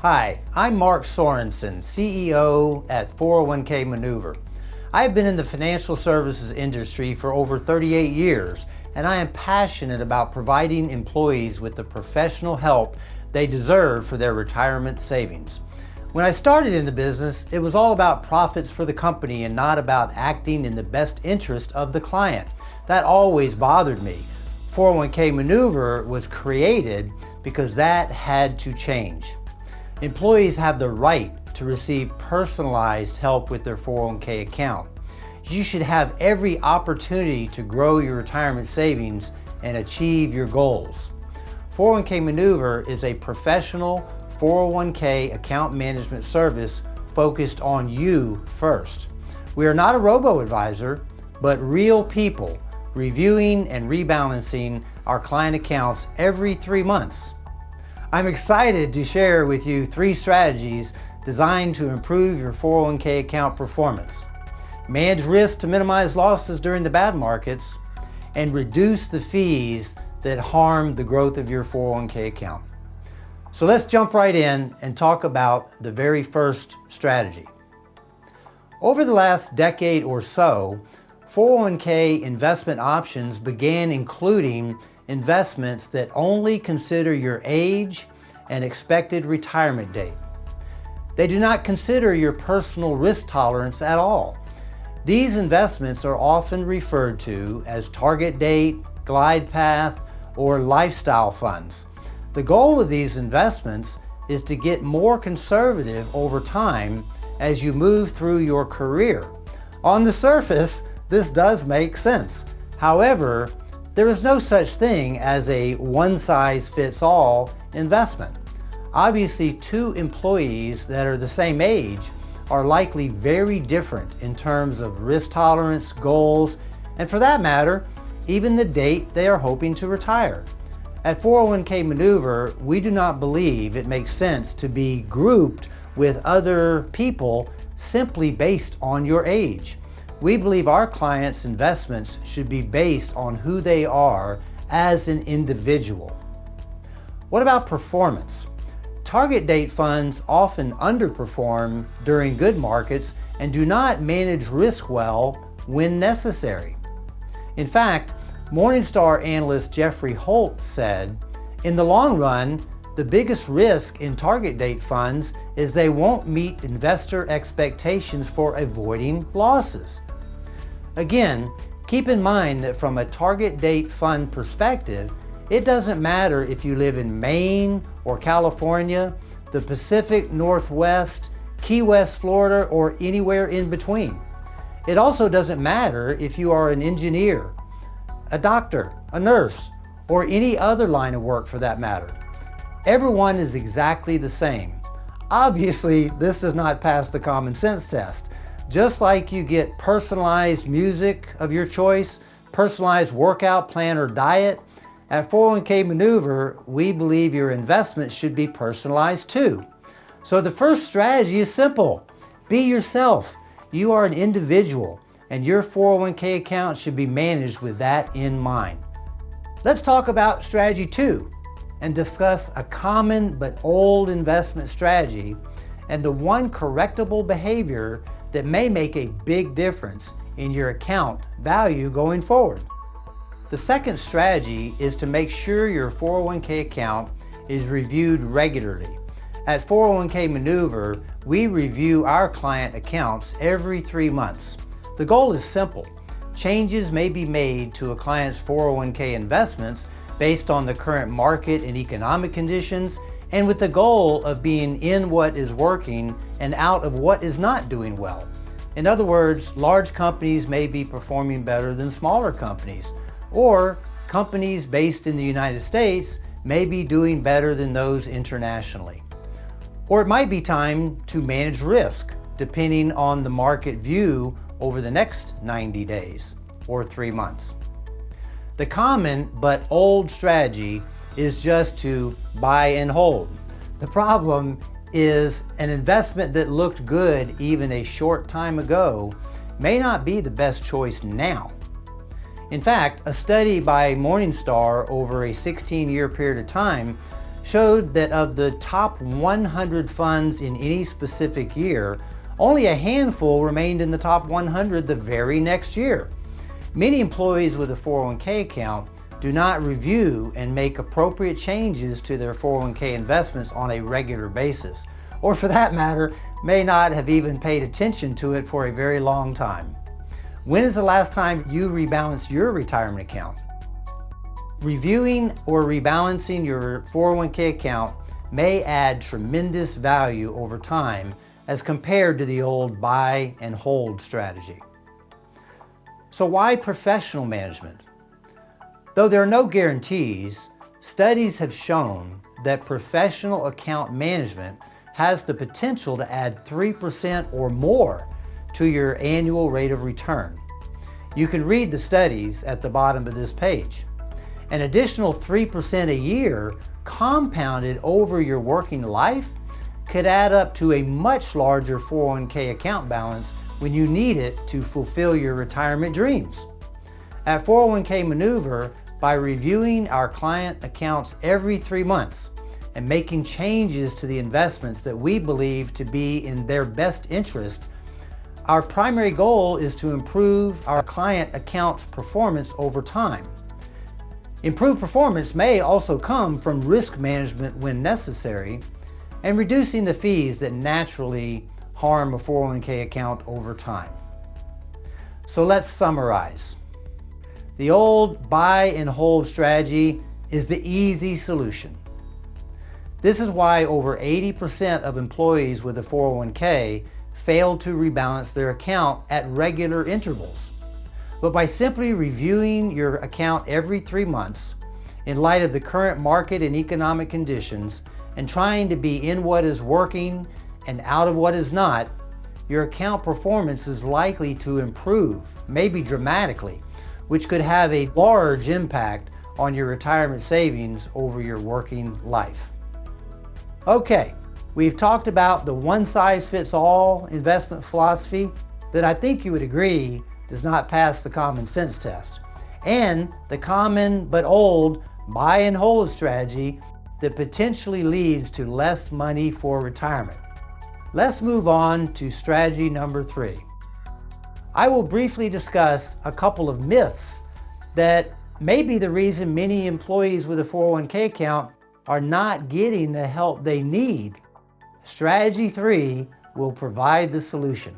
Hi, I'm Mark Sorensen, CEO at 401k Maneuver. I've been in the financial services industry for over 38 years, and I am passionate about providing employees with the professional help they deserve for their retirement savings. When I started in the business, it was all about profits for the company and not about acting in the best interest of the client. That always bothered me. 401k Maneuver was created because that had to change. Employees have the right to receive personalized help with their 401k account. You should have every opportunity to grow your retirement savings and achieve your goals. 401k Maneuver is a professional 401k account management service focused on you first. We are not a robo-adviser, but real people reviewing and rebalancing our client accounts every 3 months. I'm excited to share with you 3 strategies designed to improve your 401k account performance, manage risk to minimize losses during the bad markets, and reduce the fees that harm the growth of your 401k account. So let's jump right in and talk about the very first strategy. Over the last decade or so, 401k investment options began including investments that only consider your age and expected retirement date. They do not consider your personal risk tolerance at all. These investments are often referred to as target date, glide path, or lifestyle funds. The goal of these investments is to get more conservative over time as you move through your career. On the surface, this does make sense. However, there is no such thing as a one-size-fits-all investment. Obviously, 2 employees that are the same age are likely very different in terms of risk tolerance, goals, and for that matter, even the date they are hoping to retire. At 401k Maneuver, we do not believe it makes sense to be grouped with other people simply based on your age. We believe our clients' investments should be based on who they are as an individual. What about performance? Target date funds often underperform during good markets and do not manage risk well when necessary. In fact, Morningstar analyst Jeffrey Holt said, in the long run, the biggest risk in target date funds is they won't meet investor expectations for avoiding losses. Again, keep in mind that from a target date fund perspective, it doesn't matter if you live in Maine or California, the Pacific Northwest, Key West, Florida, or anywhere in between. It also doesn't matter if you are an engineer, a doctor, a nurse, or any other line of work for that matter. Everyone is exactly the same. Obviously, this does not pass the common sense test. Just like you get personalized music of your choice, personalized workout plan or diet, at 401k Maneuver, we believe your investments should be personalized too. So the first strategy is simple. Be yourself. You are an individual, and your 401k account should be managed with that in mind. Let's talk about strategy 2 and discuss a common but old investment strategy and the one correctable behavior that may make a big difference in your account value going forward. The second strategy is to make sure your 401k account is reviewed regularly. At 401k Maneuver, we review our client accounts every 3 months. The goal is simple. Changes may be made to a client's 401k investments based on the current market and economic conditions, and with the goal of being in what is working and out of what is not doing well. In other words, large companies may be performing better than smaller companies, or companies based in the United States may be doing better than those internationally. Or it might be time to manage risk, depending on the market view over the next 90 days or 3 months. The common but old strategy is just to buy and hold. The problem is an investment that looked good even a short time ago may not be the best choice now. In fact, a study by Morningstar over a 16-year period of time showed that of the top 100 funds in any specific year, only a handful remained in the top 100 the very next year. Many employees with a 401k account do not review and make appropriate changes to their 401k investments on a regular basis, or for that matter, may not have even paid attention to it for a very long time. When is the last time you rebalanced your retirement account? Reviewing or rebalancing your 401k account may add tremendous value over time as compared to the old buy and hold strategy. So why professional management? Though there are no guarantees, studies have shown that professional account management has the potential to add 3% or more to your annual rate of return. You can read the studies at the bottom of this page. An additional 3% a year compounded over your working life could add up to a much larger 401k account balance when you need it to fulfill your retirement dreams. At 401k Maneuver, by reviewing our client accounts every 3 months and making changes to the investments that we believe to be in their best interest, our primary goal is to improve our client accounts performance over time. Improved performance may also come from risk management when necessary and reducing the fees that naturally harm a 401k account over time. So let's summarize. The old buy and hold strategy is the easy solution. This is why over 80% of employees with a 401k fail to rebalance their account at regular intervals. But by simply reviewing your account every 3 months, in light of the current market and economic conditions, and trying to be in what is working and out of what is not, your account performance is likely to improve, maybe dramatically, which could have a large impact on your retirement savings over your working life. Okay, we've talked about the one-size-fits-all investment philosophy that I think you would agree does not pass the common sense test, and the common but old buy and hold strategy that potentially leads to less money for retirement. Let's move on to strategy number 3. I will briefly discuss a couple of myths that may be the reason many employees with a 401k account are not getting the help they need. Strategy 3 will provide the solution.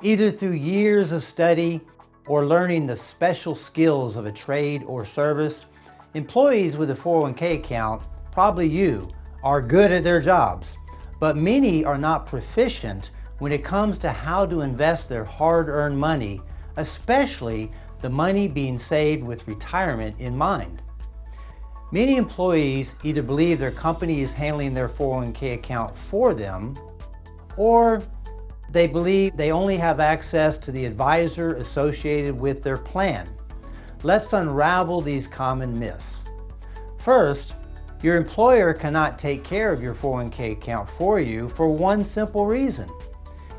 Either through years of study or learning the special skills of a trade or service, employees with a 401k account, probably you, are good at their jobs, but many are not proficient when it comes to how to invest their hard-earned money, especially the money being saved with retirement in mind. Many employees either believe their company is handling their 401k account for them, or they believe they only have access to the advisor associated with their plan. Let's unravel these common myths. First, your employer cannot take care of your 401k account for you for one simple reason.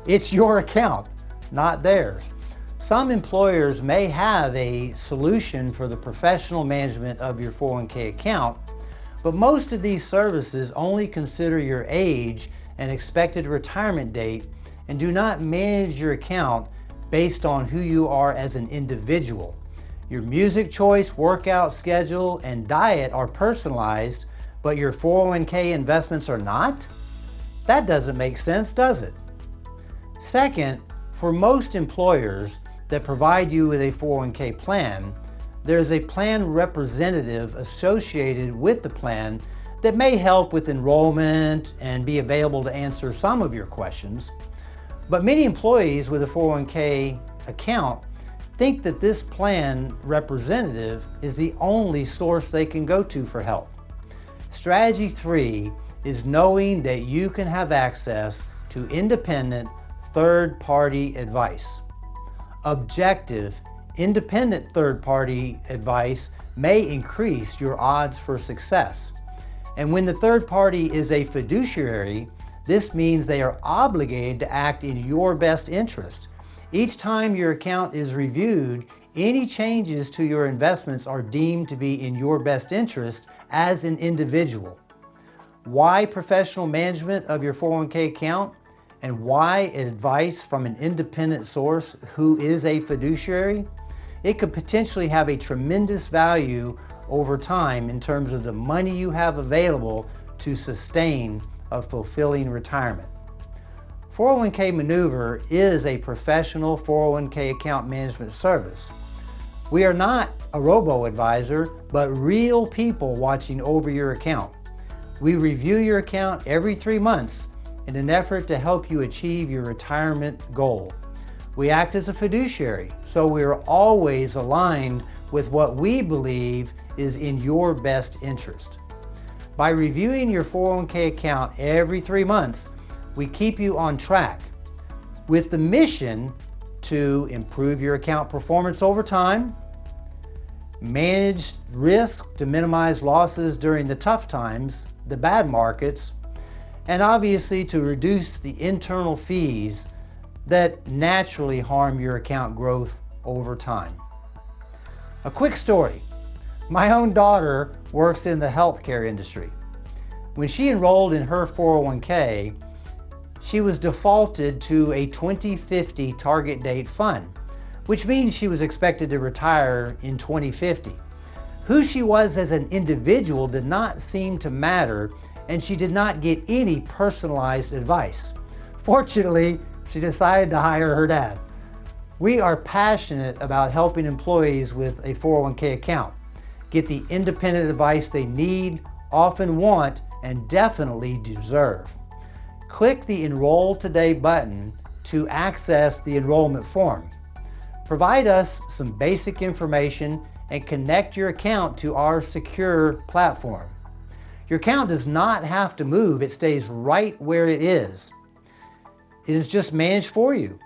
It's your account, not theirs. Some employers may have a solution for the professional management of your 401k account, but most of these services only consider your age and expected retirement date and do not manage your account based on who you are as an individual. Your music choice, workout schedule, and diet are personalized, but your 401k investments are not? That doesn't make sense, does it? Second, for most employers that provide you with a 401k plan, there's a plan representative associated with the plan that may help with enrollment and be available to answer some of your questions. But many employees with a 401k account think that this plan representative is the only source they can go to for help. Strategy 3 is knowing that you can have access to independent third-party advice. Objective, independent third-party advice may increase your odds for success. And when the third party is a fiduciary, this means they are obligated to act in your best interest. Each time your account is reviewed, any changes to your investments are deemed to be in your best interest as an individual. why professional management of your 401k account, and why advice from an independent source who is a fiduciary, it could potentially have a tremendous value over time in terms of the money you have available to sustain a fulfilling retirement. 401k Maneuver is a professional 401k account management service. We are not a robo-advisor, but real people watching over your account. We review your account every 3 months in an effort to help you achieve your retirement goal. We act as a fiduciary, so we are always aligned with what we believe is in your best interest. By reviewing your 401k account every 3 months, we keep you on track with the mission to improve your account performance over time, manage risk to minimize losses during the tough times, the bad markets, and obviously to reduce the internal fees that naturally harm your account growth over time. A quick story. My own daughter works in the healthcare industry. When she enrolled in her 401k, she was defaulted to a 2050 target date fund, which means she was expected to retire in 2050. Who she was as an individual did not seem to matter, and she did not get any personalized advice. Fortunately, she decided to hire her dad. We are passionate about helping employees with a 401k account get the independent advice they need, often want, and definitely deserve. Click the Enroll Today button to access the enrollment form. Provide us some basic information and connect your account to our secure platform. Your account does not have to move, it stays right where it is. It is just managed for you.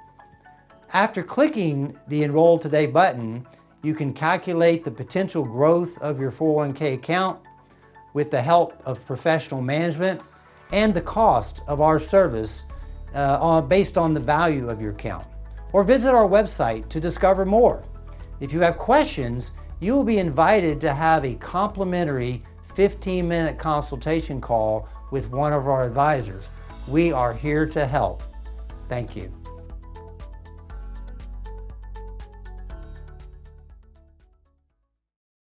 After clicking the Enroll Today button, you can calculate the potential growth of your 401k account with the help of professional management and the cost of our service based on the value of your account. Or visit our website to discover more. If you have questions, you will be invited to have a complimentary 15-minute consultation call with one of our advisors. We are here to help. Thank you.